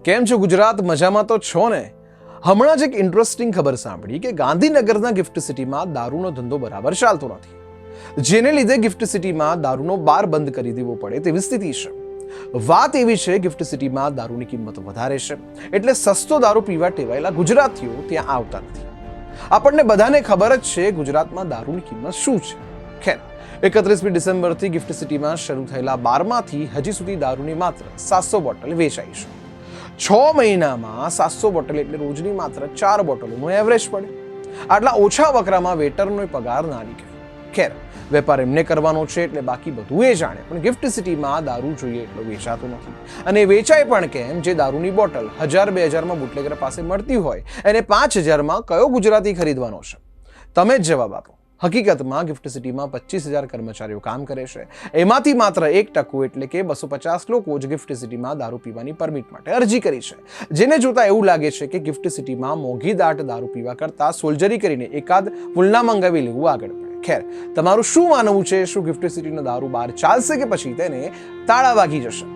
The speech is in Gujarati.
કેમ છો ગુજરાત? મજામાં તો છો ને? હમણાં જ એક ઇન્ટરેસ્ટિંગ ખબર સાંભળી કે ગાંધીનગરના ગિફ્ટ સિટીમાં દારૂનો ધંધો બરાબર ચાલતો નથી, જેને લીધે ગિફ્ટ સિટીમાં દારૂનો બાર બંધ કરી દેવો પડે તેવી સ્થિતિ છે. વાત એવી છે, ગિફ્ટ સિટીમાં દારૂની કિંમત વધારે છે, એટલે સસ્તો દારૂ પીવા ટેવાયેલા ગુજરાતીઓ ત્યાં આવતા નથી. આપણને બધાને ખબર જ છે ગુજરાતમાં દારૂની કિંમત શું છે. ખેર, 31મી ડિસેમ્બરથી ગિફ્ટ સિટીમાં શરૂ થયેલા બારમાંથી હજી સુધી દારૂની માત્ર 700 બોટલ વેચાઈ છે. 6 મહિનામાં 700 બોટલ એટલે રોજની માત્ર 4 બોટલોનો એવરેજ પડે. આટલા ઓછા વકરામાં વેટરનો પગાર ના નીકળે. ખેર, વેપાર એમને કરવાનો છે એટલે બાકી બધું એ જાણે, પણ ગિફ્ટ સિટીમાં દારૂ જોઈએ એટલો વેચાતો નથી. અને વેચાય પણ કેમ? જે દારૂની બોટલ 1000-2000માં બુટલેગર પાસે મળતી હોય એને 5000માં કયો ગુજરાતી ખરીદવાનો છે? તમે જ જવાબ આપો. હકીકતમાં ગિફ્ટ સિટીમાં 25,000 કર્મચારીઓ કામ કરે છે. એમાંથી માત્ર 1% એટલે કે 250 લોકો જ ગિફ્ટ સિટીમાં દારૂ પીવાની પરમિટ માટે અરજી કરી છે. જેને જોતા એવું લાગે છે કે ગિફ્ટ સિટીમાં મોંઘી દાટ દારૂ પીવા કરતા સોલ્જરી કરીને એકાદ પુલના મંગાવી લેવું આગળ પડે. ખેર, તમારું શું માનવું છે? શું ગિફ્ટ સિટીનો દારૂ બહાર ચાલશે કે પછી તેને તાળા વાગી જશે?